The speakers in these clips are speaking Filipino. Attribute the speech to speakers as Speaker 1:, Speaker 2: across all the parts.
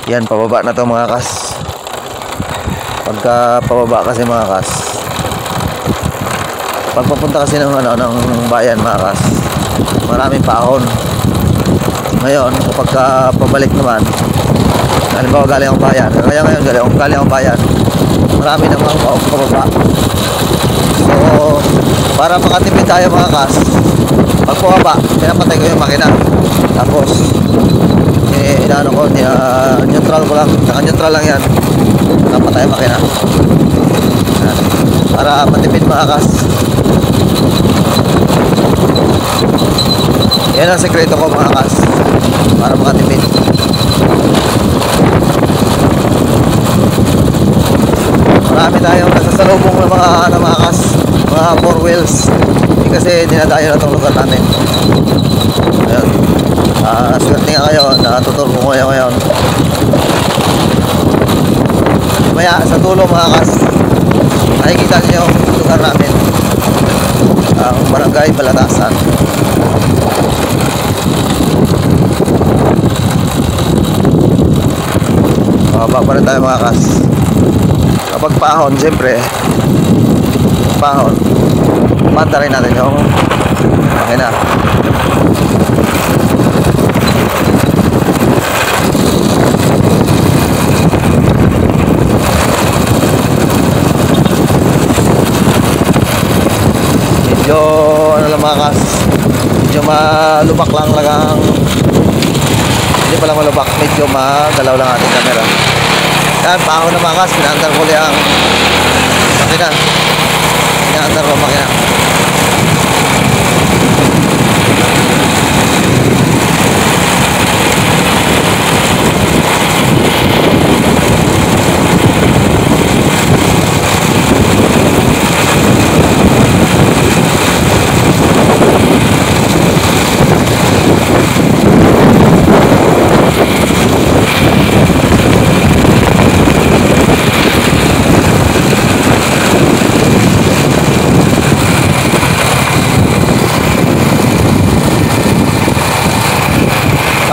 Speaker 1: Yan, pababa na to mga kas. Pagka pababa kasi mga kas, pagpapunta kasi ng ng bayan mga kas, maraming paahon. Ngayon kapag pabalik naman, halimbawa galing ang bayan, kaya ngayon galing ang bayan, marami namang pababa. So para makatipid tayo mga kas, pag pababa, pinapatay ko yung makina, tapos inaano ko, neutral ko lang, naka-neutral lang yan, napatay ang makina. Yan, para matipid mga kas. Yan ang sekreto ko mga kas, para makatipid. Marami tayong nasasalubong ng mga kas, mga 4 wheels, kasi dinadayo na itong lugar namin. Ayun, swerte nga kayo, natuturo ko kayo ngayon. Maya sa dulo mga kas, makikita niyo yung lugar namin, ang barangay Balatasan. Mababa pa rin tayo mga kas. Kapag paahon, siyempre paahon, mata rin natin yung makina. Medyo ano lang mga kas, medyo malubak lang lagang, hindi pala malubak, medyo magalaw lang ating camera. Yan, paahon na mga kas, pinaandar ko li ang makina, pinaandar ko makina.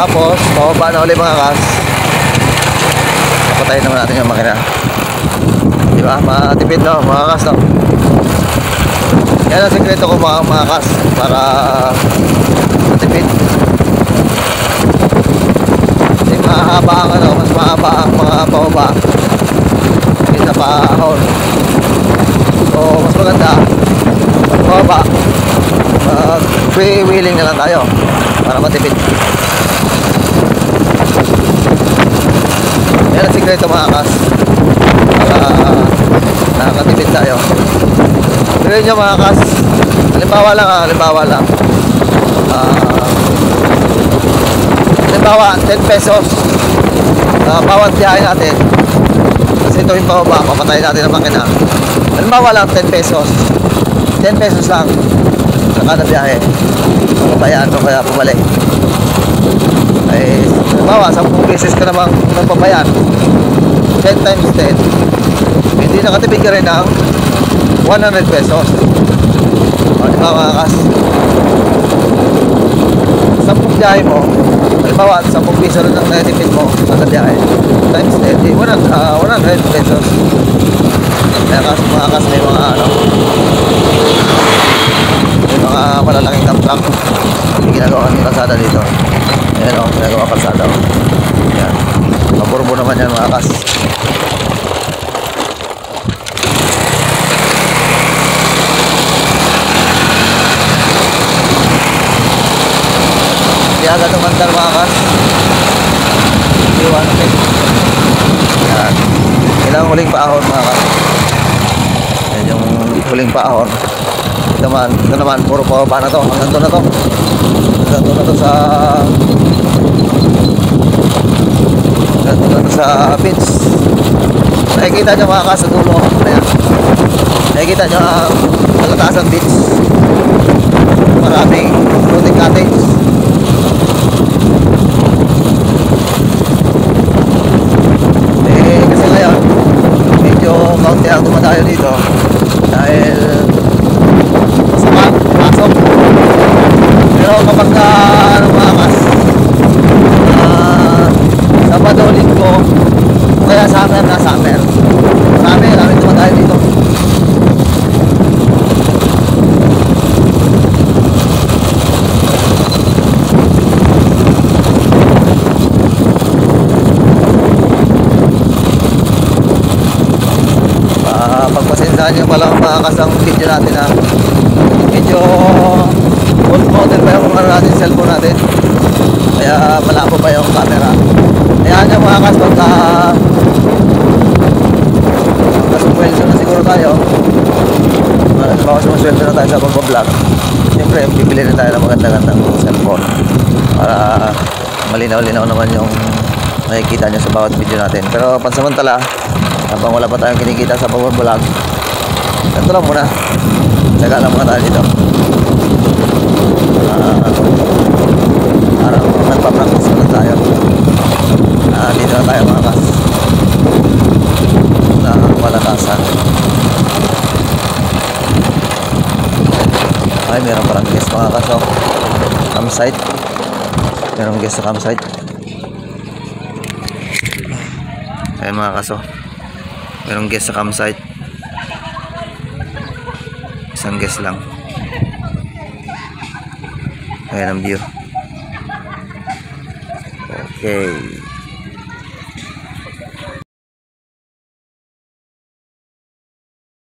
Speaker 1: Tapos, pababa na ulit mga kas. Napatayin naman natin yung makina. Diba? Matipid no, mga kas no? Yan ang sekreto ko mga kas, para matipid. Kasi mahaba ang mas mahaba ang mga pababa kaysa paahon. So, mas maganda pag pababa, free-wheeling na lang tayo para matipid. Yan ang sikreto mga kas, para nakakatipid tayo. Pero yun yung mga kas, halimbawa lang halimbawa 10 pesos bawat biyahe natin, kasi ito yung pababa, papatayin natin ang makina. Halimbawa lang 10 pesos lang sa kada biyahe, papabayaan o kaya pumalik. Ay halimbawa 10 beses ka namang nagpapayan, 10 times 10, hindi nakatipid ka rin ng 100 pesos. O diba mga kas, 10 biyahe mo, halimbawa 10 piso rin ang natipid mo sa biyahe, times 10, 100 pesos. Kaya kas mga kas, may mga may mga malalaking dump truck yung ginagawa ng kalsada dito. Ayan o, ginagawa kalsada o. Ayan, maburbo naman yan mga kas. Hindi agad umandar mga kas, iwan natin. Ayan, ilang huling paahon mga kas. Ayan yung huling paahon. Ito naman, puro pababa na to. Hanggang doon na to sa beach. Nakikita nyo mga kas sa dulo. Ayan, nakikita nyo ang Balatasan beach. Maraming floating cottage. Kasi ngayon medyo kaunti ang dumadayo dito dahil pasok. Pero kapag mga kas, Sabado, Linggo, mga kas ang video natin ha. Medyo old model pa yung ano natin, cellphone natin. Kaya malabo pa yung camera. Kaya nyo mga kas, pagka sumweldo na siguro tayo, baka sumusweldo na tayo sa pagbablog, siyempre bibili rin tayo ng maganda-gandang cellphone para malinaw-linaw naman yung nakikita nyo sa bawat video natin. Pero pansamantala, habang wala pa tayong kinikita sa pagbablog, ganito lang muna, tsaga lang muna tayo dito. Parang nagpa-practice muna tayo. Dito na tayo mga kas na malakasan. Ay, meron parang guest mga kas, oh. Campsite. Merong guest sa campsite. Ayan mga kaso, merong guest sa campsite. Isang guest lang. Ayan ang view. Okay.